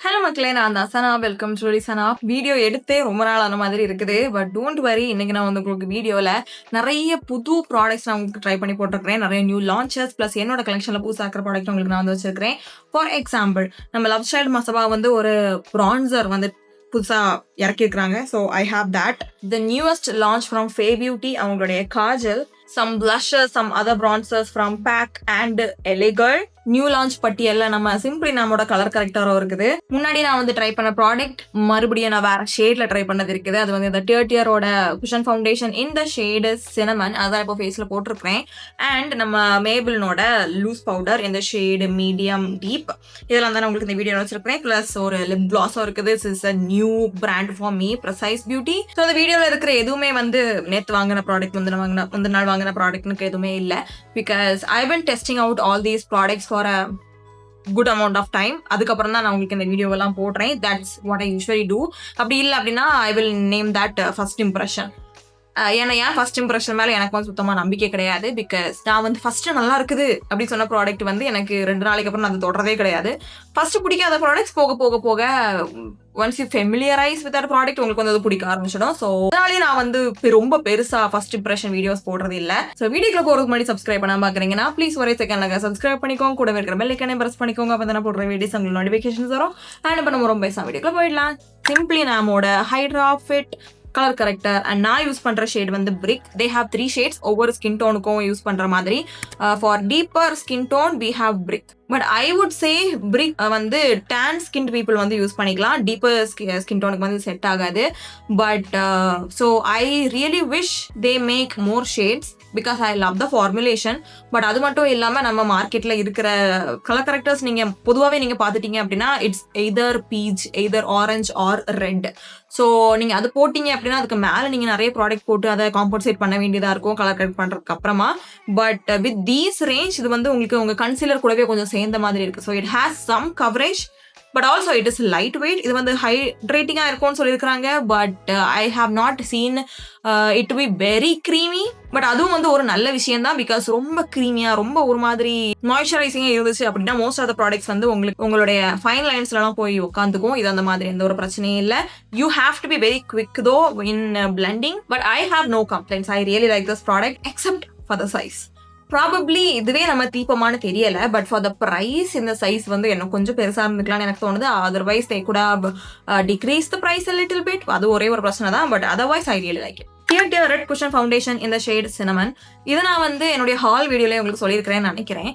Hello மக்களே, நான் தான் Sana. Welcome to Sana. Video எடுத்தே ரொம்ப நாள் ஆன மாதிரி இருக்குது. பட் டோன்ட் வரி, இன்னைக்கு நான் வந்து உங்களுக்கு வீடியோவில் நிறைய புது ப்ராடக்ட்ஸ் நான் உங்களுக்கு ட்ரை பண்ணி போட்டிருக்கிறேன். நிறைய நியூ லான்ச்சஸ் ப்ளஸ் என்னோட கலெக்ஷனில் புதுசாக இருக்கிற ப்ராடக்ட் உங்களுக்கு நான் வந்து வச்சிருக்கிறேன். ஃபார் எக்ஸாம்பிள், நம்ம லவ்சைல்ட் மசபா வந்து ஒரு ப்ரான்சர் வந்து புதுசாக இறக்கிருக்கிறாங்க. So I have that. The newest launch from Fae Beauty, அவங்களுடைய காஜல், some blushes, some other bronzers from PAC and E.L.F. New launch பட்டியலில் நம்ம சிம்பிளி நம்மோட கலர் கரெக்டரும் இருக்குது. முன்னாடி நான் வந்து ட்ரை பண்ண ப்ராடக்ட் மறுபடியும் நான் வேற ஷேட்ல ட்ரை பண்ணது இருக்குது. அது வந்து இந்த TirTiரோட குஷன் ஃபவுண்டேஷன் இந்த ஷேடு சினமன், அதான் இப்போ ஃபேஸில் போட்டிருக்கிறேன். அண்ட் நம்ம மேபிளனோட லூஸ் பவுடர் இந்த ஷேடு மீடியம் டீப், இதெல்லாம் தான் நான் உங்களுக்கு இந்த வீடியோ வச்சிருக்கிறேன். ப்ளஸ் ஒரு லிப் கிளாஸும் இருக்குது. This is a new brand for me, Percise Beauty. So அந்த வீடியோவில் இருக்கிற எதுவுமே வந்து நேற்று வாங்கின ப்ராடக்ட் வந்து முந்தின நாள் வாங்கின ப்ராடக்ட்னுக்கு எதுவுமே இல்லை. Because I been testing out all these products for a good amount of time. அதுக்கப்புறம் தான் நான் உங்களுக்கு இந்த வீடியோவெல்லாம் போடுறேன். That's what I usually do. அப்படி இல்லை அப்படின்னா I will name that first impression. ஏன்னா ஏன் ஃபர்ஸ்ட் இம்ப்ரெஷன் மேலே எனக்கு வந்து சுத்தமாக நம்பிக்கை கிடையாது. பிகாஸ் நான் வந்து ஃபர்ஸ்ட் நல்லா இருக்குது அப்படின்னு சொன்ன ப்ராடக்ட் வந்து எனக்கு 2 நாளைக்கு அப்புறம் நான் அது தொடரதே கிடையாது. ஃபர்ஸ்ட் பிடிக்காத ப்ராடக்ட்ஸ் போக போக போக once you familiarise with that product உங்களுக்கு வந்து அது பிடிக்க ஆரம்பிச்சிடும். ஸோ அதனாலே நான் வந்து ரொம்ப பெருசாக ஃபர்ஸ்ட் இம்ப்ரெஷன் வீடியோஸ் போடுறது இல்லை. ஸோ வீடியோக்குள்ள போகிறதுக்கு முன்னாடி சப்ஸ்கிரைப் பண்ணாம பார்க்குறீங்கன்னா ப்ளீஸ் ஒரே செகண்ட்ல சப்ஸ்கிரைப் பண்ணிக்கோங்க. கூட இருக்கிற பெல் ஐக்கானே ப்ரெஸ் பண்ணிக்கோங்க. அப்போ தான் போடுற வீடியோஸ் உங்களுக்கு நோட்டிஃபிகேஷன்ஸ் வரும். அண்ட் இப்போ நம்ம ரொம்ப பேசாம வீடியோக்குள்ள போயிடலாம். சிம்பிளி நாமோட Hydra Fit colour corrector and நான் யூஸ் பண்ணுற ஷேட் வந்து பிரிக். தே ஹாவ் 3 ஷேட்ஸ், ஒவ்வொரு ஸ்கின் டோனுக்கும் யூஸ் பண்ணுற மாதிரி. For deeper skin tone we have brick. But I would say brick வந்து டேன் ஸ்கின் பீப்புள் வந்து யூஸ் பண்ணிக்கலாம். டீப்பர் ஸ்கின் டோனுக்கு வந்து செட் ஆகாது. But so I really wish they make more shades because I love the formulation. But அது மட்டும் இல்லாமல் நம்ம மார்க்கெட்டில் இருக்கிற கலர் கரெக்டர்ஸ் நீங்கள் பொதுவாகவே நீங்கள் பார்த்துட்டீங்க அப்படின்னா it's either peach, either orange or red. So நீங்கள் அது போட்டிங்க அப்படின்னா அதுக்கு மேலே நீங்கள் நிறைய ப்ராடக்ட் போட்டு அதை காம்பன்சேட் பண்ண வேண்டியதாக இருக்கும் கலர் கரெக்ட் பண்ணுறதுக்கு அப்புறமா. பட் வித் தீஸ் ரேஞ்ச் இது வந்து உங்களுக்கு உங்கள் கன்சீலர் கூடவே கொஞ்சம் சேர்ந்த மாதிரி இருக்குது. So it has some coverage but also it is light weight. இது வந்து ஹைட்ரேட்டிங்காக இருக்கும்னு சொல்லியிருக்கிறாங்க. But I have not seen it to be very creamy. But அதுவும் வந்து ஒரு நல்ல விஷயம் தான். பிகாஸ் ரொம்ப க்ரீமியாக ரொம்ப ஒரு மாதிரி மாய்ஸ்சரைசிங்காக இருந்துச்சு அப்படின்னா மோஸ்ட் ஆஃப் த ப்ராடக்ட்ஸ் வந்து உங்களுடைய ஃபைன் லைன்ஸ்லாம் போய் உட்காந்துக்கும். இது அந்த மாதிரி எந்த ஒரு பிரச்சனையும் இல்லை. You have to be very quick though in blending. But I have no complaints. I really like this product except for the size. Probably இதுவே நம்ம தீப்பமான தெரியலை. பட் ஃபார் த ப்ரைஸ் இந்த சைஸ் வந்து எனக்கு கொஞ்சம் பெருசாக இருந்துக்கலாம்னு எனக்கு தோணுது. Otherwise they could have decrease the price a little bit. அது ஒரே ஒரு பிரச்சனை தான். But otherwise I really like it. TirTir red cushion foundation இந்த ஷேட் சினமன். இதை நான் வந்து என்னுடைய ஹால் வீடியோலேயே உங்களுக்கு சொல்லியிருக்கிறேன்னு நினைக்கிறேன்.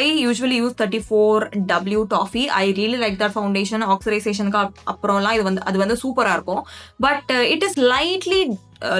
I usually use 34W toffee. I really like that foundation. ஆக்சிடைசேஷனுக்கு அப்புறம்லாம் அது வந்து சூப்பராக இருக்கும். But it is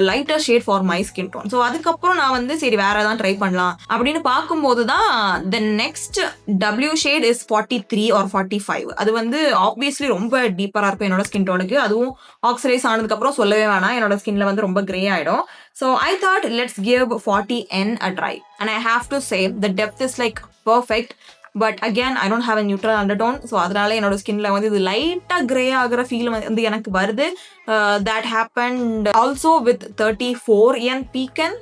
lighter shade for my skin tone. So அதுக்கப்புறம் நான் வந்து சரி வேற ஏதாவது ட்ரை பண்ணலாம் அப்படின்னு பார்க்கும்போது தான் the next W shade is 43 or 45. அது வந்து ஆப்வியஸ்லி ரொம்ப டீப்பராக இருக்கும் என்னோட ஸ்கின் டோனுக்கு. அதுவும் ஆக்சிடைஸ் ஆனதுக்கப்புறம் சொல்லவே வேணாம், என்னோட ஸ்கின்ல வந்து ரொம்ப கிரே ஆகிடும். So I thought let's give 40N a try. And I have to say the depth is like perfect. But again I don't have a neutral undertone. So அதனால என்னோட ஸ்கின்ல வந்து இது லைட்டாக கிரே ஆகிற ஃபீல் வந்து எனக்கு வருது. That happened also with 34N beacon.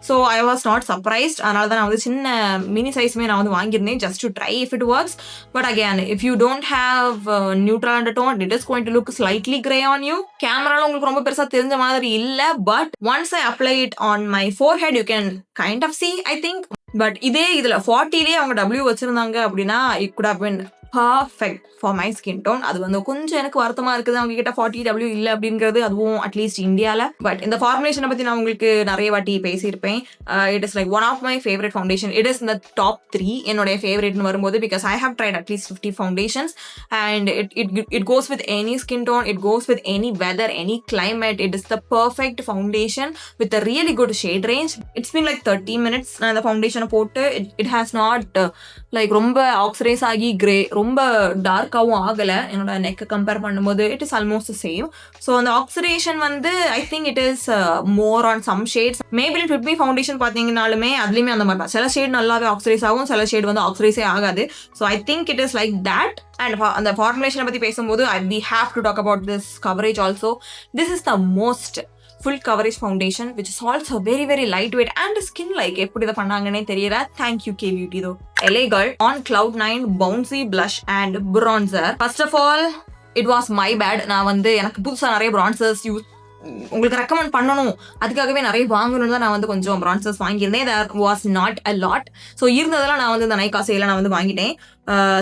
So I was not surprised. அதனால தான் நான் வந்து சின்ன மினி சைஸுமே நான் வந்து வாங்கியிருந்தேன் just to try if it works. But again if you don't have neutral undertone it is going to look slightly grey on you. கேமரால உங்களுக்கு ரொம்ப பெருசாக தெரிஞ்ச மாதிரி இல்லை. But once I apply it on my forehead you can kind of see I think. But இதே இதில் 40லேயே அவங்க W வச்சுருந்தாங்க அப்படின்னா it could have been perfect for my skin tone. அது வந்து கொஞ்சம் எனக்கு வருத்தமாக இருக்குது அவங்க கிட்ட 40W இல்லை அப்படிங்கிறது, அதுவும் அட்லீஸ்ட் இந்தியாவில். பட் இந்த ஃபார்முலேஷனை பற்றி நான் உங்களுக்கு நிறைய வாட்டி பேசியிருப்பேன். It is like one of my favourite foundation. It is இந்த டாப் 3 என்னுடைய ஃபேவரட்னு வரும்போது. Because I have tried at least 50 foundations and it goes with any skin tone, it goes with any weather, any climate. It is the perfect foundation with a really good shade range. It's been like 30 minutes நான் இந்த ஃபவுண்டேஷனை போட்டு. It has not like ரொம்ப oxidise ஆகி grey ரொம்ப டார்க்காகவும் ஆகலை. என்னோட நெக்கை கம்பேர் பண்ணும்போது it is almost same. So அந்த ஆக்சிடேஷன் வந்து I think it is more on some shades. Maybelline Fit Me foundation பார்த்தீங்கன்னாலுமே அதுலேயுமே அந்த மாதிரி தான். சில ஷேட் நல்லாவே ஆக்சிடைஸ் ஆகும், சில ஷேட் வந்து ஆக்சிடைஸே ஆகாது. So I think it is like that. And அந்த ஃபார்முலேஷனை பற்றி பேசும்போது we have to talk about this coverage also. This is the most full coverage foundation which is also very very lightweight and skin like எப்படி இத பண்ணாங்கன்னே தெரியல. Thank you K Beauty though. LA Girl on Cloud 9 Bouncy blush and bronzer. First of all it was my bad. நான் வந்து எனக்கு புதுசாக நிறைய பிரான்சர்ஸ் உங்களுக்கு recommend பண்ணணும், அதுக்காகவே நிறைய வாங்கணும்னு தான் நான் வந்து கொஞ்சம் பிரான்சர்ஸ் வாங்கியிருந்தேன். That was not a lot. So இருந்ததெல்லாம் நான் வந்து இந்த நைக்கா சேல நான் வந்து வாங்கிட்டேன்.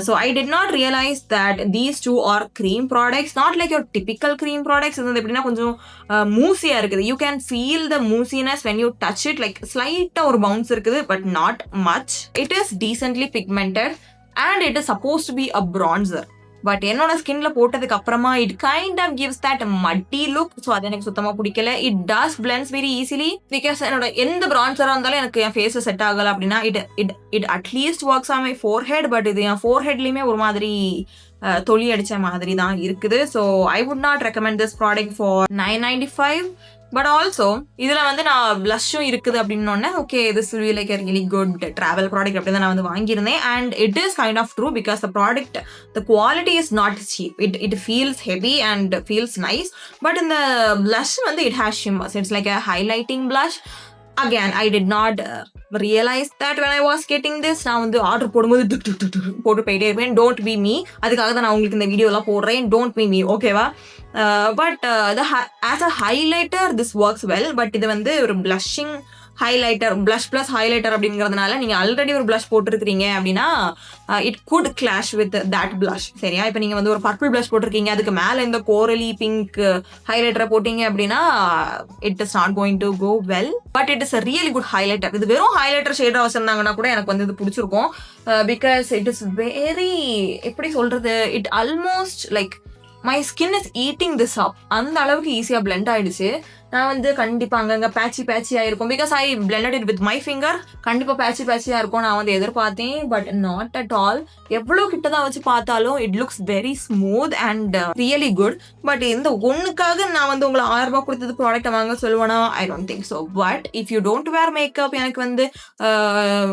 So I did not realise that these two are cream products, not like your typical cream products. இது வந்து எப்படின்னா கொஞ்சம் மூசியாக இருக்குது. You can feel the mousiness when you touch it. Like ஸ்லைட்டாக ஒரு பவுன்ஸ் இருக்குது, but not much. It is decently pigmented and it is suppose to be a bronzer. But என்னோட ஸ்கின்ல போட்டதுக்கு அப்புறமா it kind of gives that muddy look. So அது எனக்கு சுத்தமாக பிடிக்கல. It does blends very easily. Because என்னோட எந்த பிரான்சராக இருந்தாலும் எனக்கு என் ஃபேஸை செட் ஆகலை அப்படின்னா it at least works on my forehead. But இது என் ஃபோர்ஹெட்லையுமே ஒரு மாதிரி தொலி அடித்த மாதிரி தான் இருக்குது. So I would not recommend this product for $9.95. But also இதில் வந்து நான் ப்ளஷ்ஷும் இருக்குது அப்படின்னோடனே okay this will be like a really good travel product அப்படி தான் நான் வந்து வாங்கியிருந்தேன். And it is kind of true because the quality is not cheap. It feels heavy and feels nice. But in the blush வந்து it has shimmers. It's like a highlighting blush. Again, I did not realize that when I was getting this. நான் வந்து order போடும்போது போட்டு போயிட்டே இருப்பேன். Don't be me. அதுக்காக தான் நான் உங்களுக்கு இந்த வீடியோலாம் போடுறேன். டோன்ட் பி மீ, ஓகேவா? But as a highlighter this works well. But இது வந்து ஒரு blushing highlighter, blush plus highlighter அப்படிங்கிறதுனால நீங்கள் ஆல்ரெடி ஒரு பிளஷ் போட்டிருக்கிறீங்க அப்படின்னா it good clash with that blush. சரியா? இப்போ நீங்கள் வந்து ஒரு பர்பிள் பிளஷ் போட்டிருக்கீங்க, அதுக்கு மேலே இந்த கோரலி பிங்க் ஹைலைட்டரை போட்டிங்க அப்படின்னா it is not going to go well. But it is a really good highlighter. இது வெறும் ஹைலைட்டர் ஷேடாக வச்சிருந்தாங்கன்னா கூட எனக்கு வந்து இது பிடிச்சிருக்கும். பிகாஸ் இட் இஸ் வெரி, எப்படி சொல்கிறது, it almost like my skin is eating this up. அந்த அளவுக்கு ஈஸியாக பிளெண்ட் ஆகிடுச்சு. நான் வந்து கண்டிப்பாக அங்கங்கே பேட்சியாக இருக்கும். Because I blended it with my finger. கண்டிப்பாக பேட்சியாக இருக்கும் நான் வந்து எதிர்பார்த்தேன். But not at all. எவ்வளோ கிட்ட தான் வச்சு பார்த்தாலும் it looks very smooth and really good. But இந்த ஒன்றுக்காக நான் வந்து உங்களை $1000 கொடுத்தது ப்ராடக்டை வாங்க சொல்லுவேனா? I don't think so. But if you don't wear makeup, எனக்கு வந்து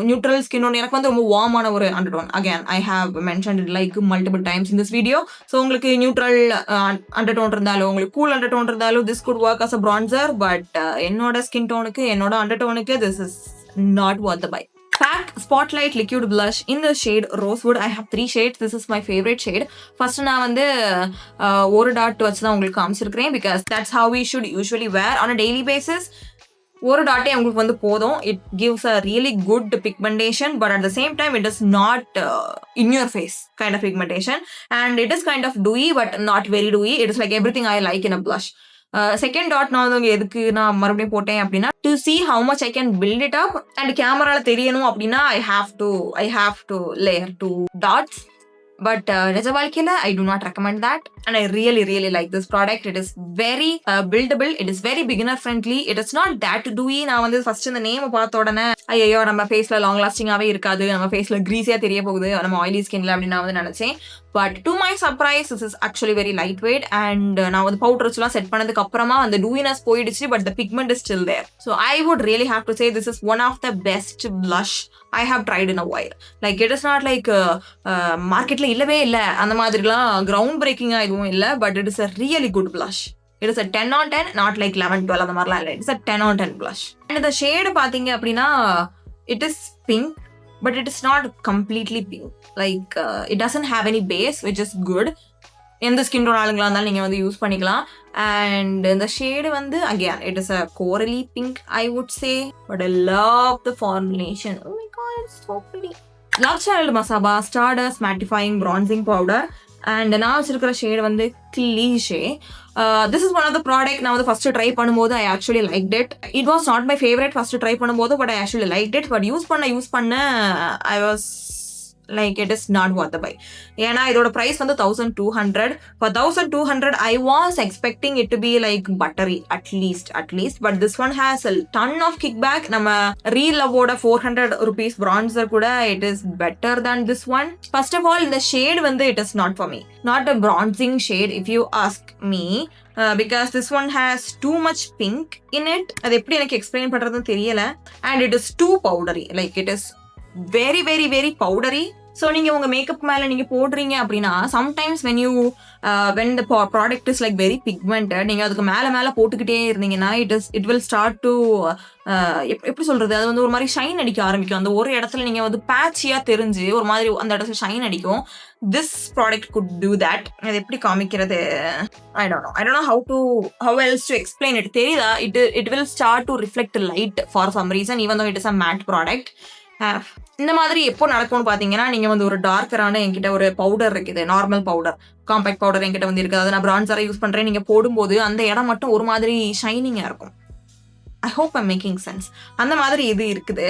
நியூட்ரல் ஸ்கின் ஒன்று, எனக்கு வந்து ரொம்ப வார்மான ஒரு undertone. Again I have mentioned it like multiple times in this video. So உங்களுக்கு நியூட்ரல் அண்டர்டோன் இருந்தாலும், உங்களுக்கு கூல் அண்டர்டோன் இருந்தாலும் this could work as a bronzer. But என்னோட ஸ்கின் டோனுக்கு, என்னோட அண்டர்டோனுக்கு this is not worth the buy. Pack Spotlight Liquid Blush in the shade Rosewood. I have 3 shades. This is my favorite shade. First நான் வந்து ஒரு dot வச்சு தான் உங்களுக்கு காமிச்சிருக்கிறேன். Because that's how we should usually wear on a daily basis. ஒரு டாட்டே உங்களுக்கு வந்து போதும். It gives a really good pigmentation, but at the same time it is not in your face kind of pigmentation. And it is kind of dewy, but not very dewy. It is like everything I like in a blush. Second dot நான் வந்து எதுக்கு நான் மறுபடியும் போட்டேன் அப்படின்னா to see how much I can build it up. And கேமரால தெரியணும் அப்படின்னா I have to layer 2 dots. But நிஜ வாழ்க்கையில I do not recommend that. And I really like this product. It is very buildable. It is very beginner friendly. It is not that dewy. நான் வந்து first இந்த name பார்த்த உடனே ஐயோ நம்ம ஃபேஸ்ல லாங் லாஸ்டிங்காவே இருக்காது, நம்ம ஃபேஸ்ல கிரீஸியா தெரிய போகுது நம்ம ஆயிலி ஸ்கின்ல அப்படின்னு நான் வந்து நினைச்சேன். But to my surprise this is actually very light weight. And நான் வந்து பவுடர் வச்சுலாம் செட் பண்ணதுக்கு அப்புறமா அந்த டூயினஸ் போயிடுச்சு, but the pigment is still there. So I would really have to say this is one of the best blush I have tried in a while. Like it is not like மார்க்கெட்ல இல்லவே இல்லை அந்த மாதிரிலாம் ground பிரேக்கிங்காக எதுவும் இல்லை. But it is a really good blush. It is a 10 on 10, not like 11-12 அந்த மாதிரிலாம் இல்லை. It's a 10 on 10 blush. And the shade பார்த்தீங்க அப்படின்னா it is pink, but it is not completely pink. Like it doesn't have any base, which is good. எந்த skin tone ஆளுங்களா இருந்தாலும் நீங்கள் வந்து யூஸ் பண்ணிக்கலாம். அண்ட் இந்த ஷேடு வந்து again it is a coraly pink I would say, but I love the formulation. Oh my god, it's so pretty. Lovechild Masaba Stardust Mattifying Bronzing Powder. And நான் வச்சிருக்கிற shade வந்து Cliche. This is one of the product நான் வந்து first try பண்ணும்போது I actually liked it. It was not my favorite first try பண்ணும்போது, but I actually liked it. But use பண்ண I was like it is not worth the buy. ஏன்னா இதோட price வந்து 1200. For 1200 I was expecting it to be like buttery at least. But this one has a ton of kickback. நம்ம Re-Loveோட 400 rupees bronzer கூட it is better than this one. First of all, இந்த shade வந்து it is not for me. Not a bronzing shade if you ask me. Because this one has too much pink in it. அது எப்படி எனக்கு explain பண்றதுன்னு தெரியல. And it is too powdery. Like it is very powdery. So நீங்கள் உங்கள் makeup மேலே நீங்கள் போடுறீங்க அப்படின்னா sometimes when the product is like very pigmented, நீங்கள் அதுக்கு மேலே போட்டுக்கிட்டே இருந்தீங்கன்னா it will start to எப்படி சொல்கிறது, அது வந்து ஒரு மாதிரி ஷைன் அடிக்க ஆரம்பிக்கும். அந்த ஒரு இடத்துல நீங்கள் வந்து பேட்சியாக தெரிஞ்சு ஒரு மாதிரி அந்த இடத்துல ஷைன் அடிக்கும். This product could do that. அது எப்படி காமிக்கிறது, I don't know how else to explain it. தெரியுதா, it will start to reflect light for some reason even though it is a matte product. இந்த மாதிரி எப்போ நடக்கும்னு பார்த்தீங்கன்னா, நீங்கள் வந்து ஒரு டார்க்கரான என்கிட்ட ஒரு பவுடர் இருக்குது, நார்மல் பவுடர், காம்பேக்ட் பவுடர் என்கிட்ட வந்து இருக்குது, அதை நான் பிரான்சராக யூஸ் பண்ணுறேன். நீங்கள் போடும்போது அந்த இடம் மட்டும் ஒரு மாதிரி ஷைனிங்காக இருக்கும். I hope I'm making sense. அந்த மாதிரி இது இருக்குது.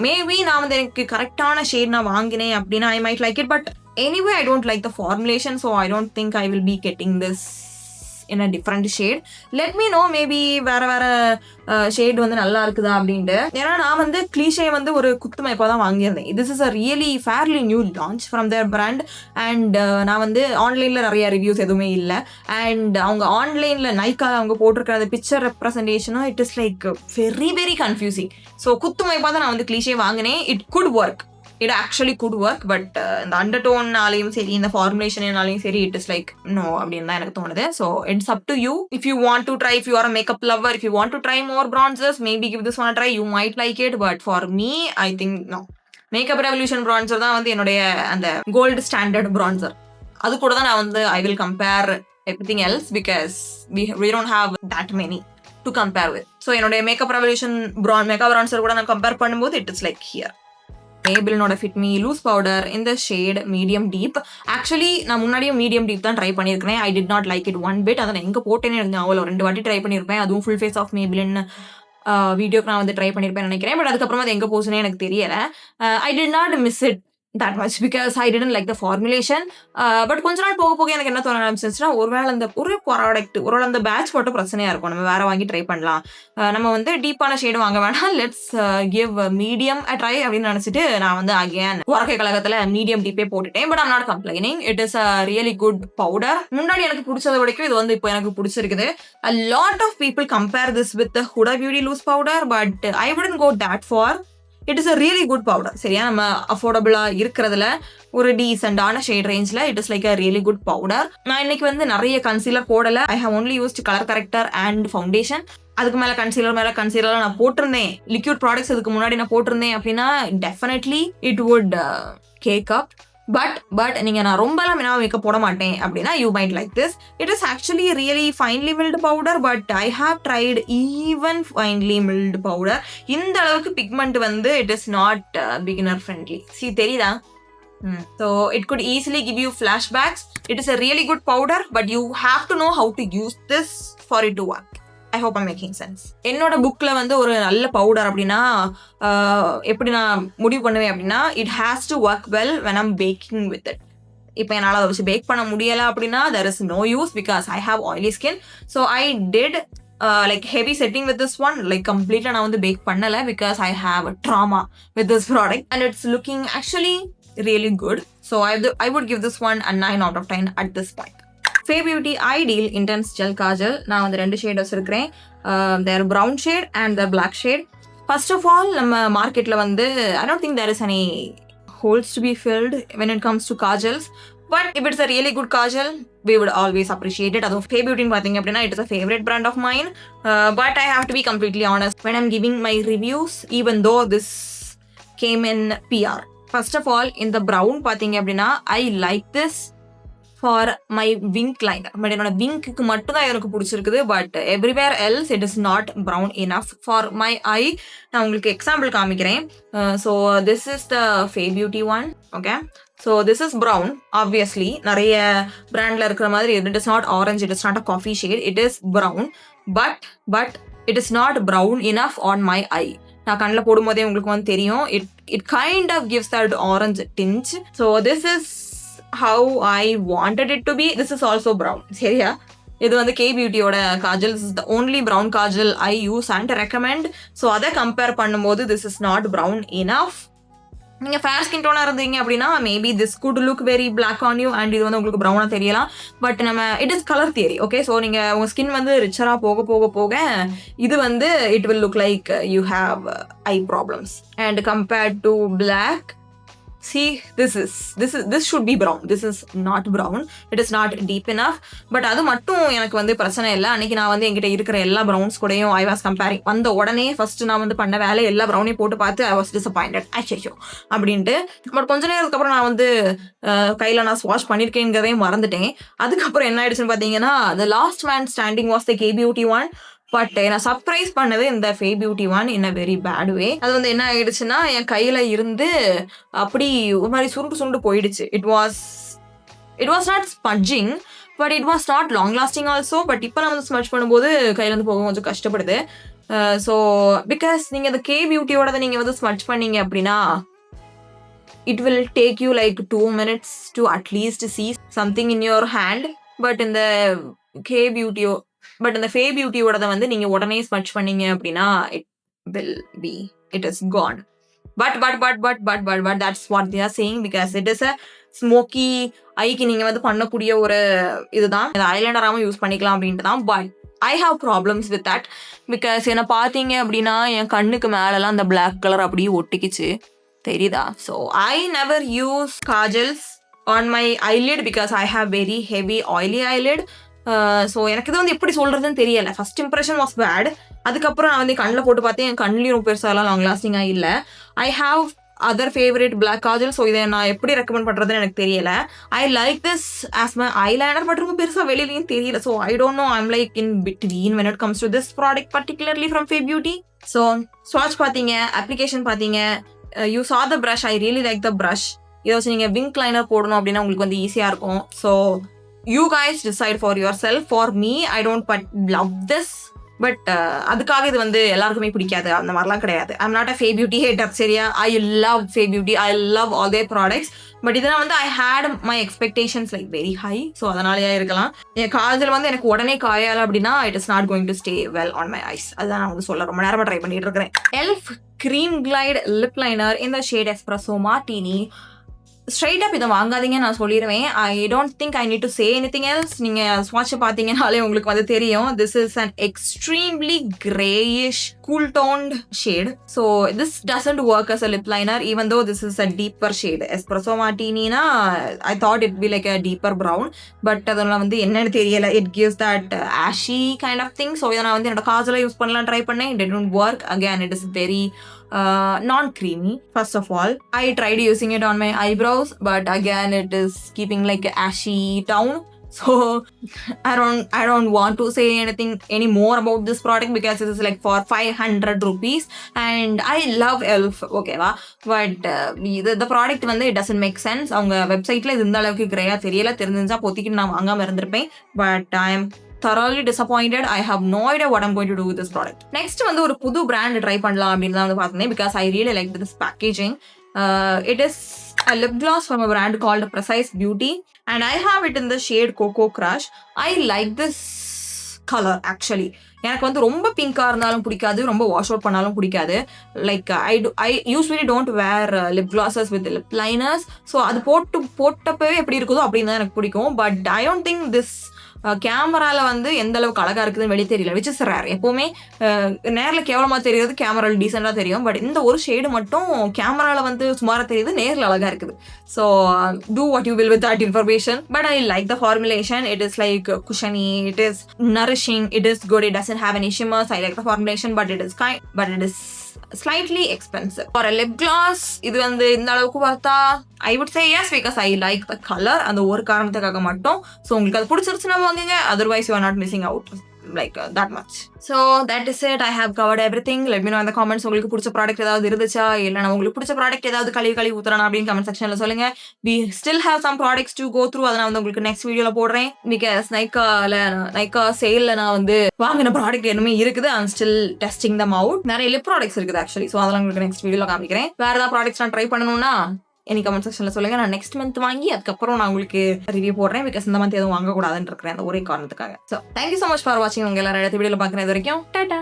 மேபி நான் வந்து எனக்கு கரெக்டான ஷேட் நான் வாங்கினேன் அப்படின்னா I might like it, but anyway I don't like the formulation, so I don't think I will be getting this in a different shade. Let me know, maybe வேற ஷேட் வந்து நல்லா இருக்குதா அப்படின்ட்டு. ஏன்னா நான் வந்து Cliche வந்து ஒரு குத்துமை இப்போ தான் வாங்கியிருந்தேன். this is a really fairly new launch from their brand, and நான் வந்து ஆன்லைனில் நிறைய ரிவ்யூஸ் எதுவுமே இல்லை, அண்ட் அவங்க ஆன்லைனில் நைக்காக அவங்க போட்டிருக்கிற அந்த பிக்சர் ரெப்ரசன்டேஷனும் it is like very very confusing. So குத்துமை பார்த்து நான் வந்து Cliche வாங்கினேன். It could work, it actually could work, but இந்த அண்டர்டோன்னாலையும் சரி இந்த ஃபார்முலேஷனாலையும் சரி இட் இஸ் லைக் நோ அப்படின்னு தான் எனக்கு தோணுது. So it's up to you. If you want to try, if you are a makeup lover, if you want to try more bronzers, maybe give this one a try, you might like it, but for me I think no. Makeup revolution bronzer தான் வந்து என்னுடைய அந்த gold standard bronzer. அது கூட தான் நான் வந்து I will compare everything else because we don't have that many to compare with. So என்னுடைய மேக்கப் ரெவல்யூஷன் மேக்கப் bronzer கூட நான் கம்பேர் பண்ணும்போது it is like here. Maybelline Fit Me Loose Powder in the shade Medium Deep. Actually நான் முன்னாடியும் medium deep தான் try பண்ணியிருக்கேன். I did not like it one bit. அதை நான் எங்கே போட்டேன்னு எனக்கு அவ்வளோ 2 வாட்டி ட்ரை பண்ணியிருப்பேன். அதுவும் ஃபுல் ஃபேஸ் ஆஃப் Maybelline வீடியோக்கு நான் வந்து ட்ரை பண்ணியிருப்பேன் நினைக்கிறேன். பட் அதுக்கப்புறமா அது எங்கே போச்சுன்னே எனக்கு தெரியலை. I did not miss it that much because I didn't like the formulation. But கொஞ்ச நாள் போக போக எனக்கு என்ன தோண ஆரம்பிச்சிருச்சுன்னா, ஒருவேளை அந்த ஒரு ப்ராடக்ட் ஒருவேளை அந்த பேட்ச் மட்டும் பிரச்சனையாக இருக்கும், நம்ம வேறு வாங்கி ட்ரை பண்ணலாம், நம்ம வந்து டீப்பான ஷேடு வாங்க வேணாம், let's give medium a try அப்படின்னு நினச்சிட்டு நான் வந்து அகேன் உரக்கை கழகத்தில் மீடியம் டீப்பே போட்டுட்டேன். But I'm not complaining, it is a really good powder. முன்னாடி எனக்கு பிடிச்சதை வரைக்கும் இது வந்து இப்போ எனக்கு பிடிச்சிருக்குது. A lot of people compare this with the Huda Beauty Loose Powder, but I wouldn't go that far. It is a really good powder. சரியா, நம்ம அஃபோர்டபுளாக இருக்கிறதுல ஒரு டீசெண்டான ஷேட் ரேஞ்சில் it is like a really good powder. நான் இன்னைக்கு வந்து நிறைய கன்சீலர் போடலை. I have only used colour corrector and foundation. அதுக்கு மேலே கன்சீலர் நான் போட்டிருந்தேன். லிக்விட் ப்ராடக்ட்ஸ் இதுக்கு முன்னாடி நான் போட்டிருந்தேன் அப்படின்னா definitely it would cake up. But நீங்கள் நான் ரொம்பலாம் என்ன மேக்கப் போட மாட்டேன் அப்படின்னா you might like this. It is actually really finely milled powder, but I have tried even finely milled powder. இந்த அளவுக்கு பிக்மெண்ட் வந்து it is not beginner friendly. See தெரியுதா? So it could easily give you flashbacks. It is a really good powder, but you have to know how to use this for it to work. I hope I'm making sense. என்னோட புக்கில் வந்து ஒரு நல்ல powder அப்படின்னா எப்படி நான் முடிவு பண்ணுவேன் அப்படின்னா, it has to work well when I'm baking with it. இப்போ என்னால் அதை வச்சு பேக் பண்ண முடியலை அப்படின்னா there is no use because I have oily skin. So I did like heavy setting with this one, like completely நான் வந்து back பண்ணலை because I have a trauma with this product and it's looking actually really good. So I would give this one a 9 out of 10 at this point. Fae Beauty Ideal Intense Gel Kajal. நான் வந்து 2 shade வச்சிருக்கிறேன். their brown shade and the black shade. First of all, நம்ம மார்க்கெட்டில் வந்து I don't think there is any holes to be filled when it comes to kajals. But if it's a really good kajal, we would always appreciate it. அதுவும் Fae Beauty பார்த்தீங்க அப்படின்னா it is a favorite brand of mine. But I have to be completely honest when I'm giving my reviews, even though this came in PR. First of all, in the brown பார்த்தீங்க அப்படின்னா I like this for my wink liner. But என்னோட விங்க்கு மட்டும் தான் எனக்கு பிடிச்சிருக்குது. But everywhere else it is not brown enough for my eye. நான் உங்களுக்கு எக்ஸாம்பிள் காமிக்கிறேன். So this is the Fae Beauty one. Okay, so this is brown. Obviously நிறைய பிராண்டில் இருக்கிற மாதிரி it is not orange, it is not a coffee shade, it is brown. But it is not brown enough on my eye. நான் கண்ணில் போடும்போதே உங்களுக்கு வந்து தெரியும், it kind of gives that orange tinge. So this is how I wanted it to be. This is also brown. சரியா, இது வந்து K Beautyயோட kajal. This is the only brown kajal I use and recommend. So அதை compare பண்ணும்போது this is not brown enough. நீங்கள் fair skin டோனாக இருந்தீங்க அப்படின்னா maybe this could look very black on you and இது வந்து உங்களுக்கு ப்ரௌனாக தெரியலாம். பட் நம்ம it is colour theory. Okay, so நீங்கள் உங்கள் ஸ்கின் வந்து ரிச்சராக போக இது வந்து it will look like you have eye problems. And compared to black see, this should be brown. This is not brown. It is not deep enough. But அது மட்டும் எனக்கு வந்து பிரச்சனை இல்லை. அன்னைக்கு நான் வந்து என்கிட்ட இருக்கிற எல்லா ப்ரௌன்ஸ் கூடயும் ஐ வாஸ் கம்பேரிங். வந்த உடனே ஃபர்ஸ்ட் நான் வந்து பண்ண வேலை எல்லா ப்ரௌனையும் போட்டு பார்த்து ஐ வாஸ் டிசப்பாயிண்டட் ஐயோ அப்படின்ட்டு. பட் கொஞ்ச நேரத்துக்கு அப்புறம் நான் வந்து கையில் நான் வாஷ் பண்ணியிருக்கேங்கிறதே மறந்துட்டேன். அதுக்கப்புறம் என்ன ஆயிடுச்சுன்னு பார்த்தீங்கன்னா, the last man standing was the K Beauty one. But நான் சர்ப்ரைஸ் பண்ணது இந்த Fae Beauty one in a very bad way. அது வந்து என்ன ஆயிடுச்சுன்னா, என் கையில இருந்து அப்படி ஒரு மாதிரி சுருண்டு போயிடுச்சு. It was not smudging, but it was not long lasting also. But இப்போ நான் வந்து ஸ்மட்ச் பண்ணும்போது கையில இருந்து போக கொஞ்சம் கஷ்டப்படுது. ஸோ பிகாஸ் நீங்கள் இந்த K Beauty-யோட நீங்கள் வந்து ஸ்மட்ச் பண்ணீங்க அப்படின்னா, it will take you like 2 minutes to at least see something in your hand. But இந்த Fae Beauty-யோட வந்து நீங்க உடனே ஸ்மட்ச் பண்ணீங்க அப்படின்னா it is gone. But that's what they are saying, because it is a smoky ஐக்கு நீங்க வந்து பண்ணக்கூடிய ஒரு இதுதான். இந்த ஐலைனராகவும் யூஸ் பண்ணிக்கலாம் அப்படின்ட்டு தான். But I have problems with that, because என்ன பார்த்தீங்க அப்படின்னா என் கண்ணுக்கு மேலெல்லாம் அந்த black color அப்படியே ஒட்டிக்கிச்சு தெரியுதா. So I never use kajals on my eyelid because I have very heavy oily eyelid. So எனக்கு இது வந்து எப்படி சொல்கிறதுன்னு தெரியலை. First impression was bad. அதுக்கப்புறம் நான் வந்து கண்ணில் போட்டு பார்த்தேன், என் கண்ணிலையும் ரொம்ப பெருசாலாம் லாங் லாஸ்டிங்காக இல்லை. I have other favourite black kajal. So இதை நான் எப்படி ரெக்கமெண்ட் பண்ணுறதுன்னு எனக்கு தெரியலை. I like this as my eyeliner, but ரொம்ப பெருசாக வெளியிலையும் தெரியல. So I don't know, I'm like in between when it comes to this product particularly from Fae Beauty. So ஸ்வாட்ச் பார்த்தீங்க, அப்ளிகேஷன் பார்த்தீங்க, you saw the brush. I really like the brush. இதை வச்சு நீங்கள் விங்க் லைனர் போடணும் அப்படின்னா உங்களுக்கு வந்து ஈஸியாக இருக்கும். So you guys decide for yourself. For me, I don't love this. But அதுக்காக இது வந்து எல்லாருக்குமே பிடிக்காது அந்த மாதிரிலாம் கிடையாது. I'm not a Fae Beauty hater, சரியா? I love Fae Beauty, I love all their products. But இதெல்லாம் வந்து I hate my expectations like very high. So அதனாலேயே இருக்கலாம். என் காஜல் வந்து எனக்கு உடனே காயால அப்படின்னா it is not going to stay well on my eyes. அதுதான் நான் வந்து சொல்ல ரொம்ப நேரமாக ட்ரை பண்ணிட்டு இருக்கிறேன். E.L.F Cream Glide lip liner in the shade Espresso Martini. Straight up இதை வாங்காதீங்க நான் சொல்லிடுவேன். I don't think I need to say anything else. நீங்கள் ஸ்வாட்ச் பார்த்தீங்கன்னாலே உங்களுக்கு வந்து தெரியும். This is an extremely greyish cool toned shade. So this doesn't work as a lip liner even though this is a deeper shade. Espresso மார்டினினா I thought it be like a deeper brown. But அதெல்லாம் வந்து என்னன்னு தெரியலை. It gives that ashy kind of thing. So இதை நான் வந்து என்னோட காஜலை யூஸ் பண்ணலாம் ட்ரை பண்ணேன். It don't work. Again it is very non-creamy. First of all, I tried using it on my eyebrows, but again it is keeping like ashy down. So I don't want to say anything any more about this product because it is like for 500 rupees and I love E.L.F. okay va, but the product வந்து it doesn't make sense. அவங்க வெப்சைட்ல இது இந்த அளவுக்கு கிரேயா தெரியல. தெரிஞ்சிருந்தா பொத்திக்கு நான் வாங்காம இருந்திருப்பேன். But I am thoroughly disappointed. I have no idea what I'm going to do with this product. Next வந்து ஒரு புது brand ட்ரை பண்ணலாம் அப்படின்னு தான் வந்து பார்த்தேன் because I really like this packaging. It is a lip gloss from a brand called Percise Beauty and I have it in the shade Cocoa Crush. I like this color actually. எனக்கு வந்து ரொம்ப பிங்காக இருந்தாலும் பிடிக்காது, ரொம்ப wash out பண்ணாலும் பிடிக்காது. Like I usually don't wear lip glosses with lip liners. So அது போட்டப்பவே எப்படி இருக்குதோ அப்படின்னு தான் எனக்கு பிடிக்கும். But I don't think this கேமராவில் வந்து எந்த அளவுக்கு அழகாக இருக்குதுன்னு வெளியே தெரியல, விச் இஸ் ரேர். எப்போவுமே நேரில் கேவலமாக தெரியுது, கேமராவில் டீசெண்டாக தெரியும். பட் இந்த ஒரு ஷேடு மட்டும் கேமராவில் வந்து சுமாராக தெரியுது, நேரில் அழகாக இருக்குது. So do what you will with that information. But I like the formulation. It is like cushiony, it is nourishing, it is good, it doesn't have any shimmers. I like the formulation, but it is slightly expensive. For a lip gloss, இது வந்து இந்த அளவுக்கு பார்த்தா I would say yes because I like the color. அந்த ஒரு காரணத்துக்காக மட்டும். So உங்களுக்கு அது பிடிச்சிருச்சுன்னா வாங்குங்க. Otherwise you are not missing out like that much. So that is it. I have covered everything. Let me know in the comments உங்களுக்கு பிடிச்ச product ஏதாவது இருந்துச்சா, இல்லைனா உங்களுக்கு பிடிச்ச ப்ராடக்ட் ஏதாவது கழுவி ஊத்துறனா அப்படின்னு கமெண்ட் செக்ஷன்ல சொல்லுங்க. We still have some products to go through. அதை நான் வந்து உங்களுக்கு நெக்ஸ்ட் வீடியோல போடுறேன். பிகாஸ் நைக்கா சேல்ல நான் வந்து வாங்கின ப்ராடக்ட் என்னமே இருக்குது. I'm still testing them out. நிறைய லிப் ப்ராடக்ட்ஸ் இருக்குது ஆக்சுவலி. ஸோ அதெல்லாம் உங்களுக்கு நெக்ஸ்ட் வீடியோல காமிக்கிறேன். வேற ஏதாவது ப்ராடக்ட்ஸ் நான் ட்ரை பண்ணணும்னா எனி கமெண்ட் செக்ஷன்ல சொல்லுங்க. நான் நெக்ஸ்ட் மந்த் வாங்கி அதுக்கப்புறம் நான் உங்களுக்கு ரிவ்யூ போடுறேன். பிகாஸ் இந்த மந்த் எதுவும் வாங்கக்கூடாதுன்னு இருக்கிறேன் அந்த ஒரே காரணத்துக்காக. So thank you so much for வாட்சிங். உங்க எல்லாரும் அடுத்த வீடியோல பார்க்குறேன். இது வரைக்கும் டாடா.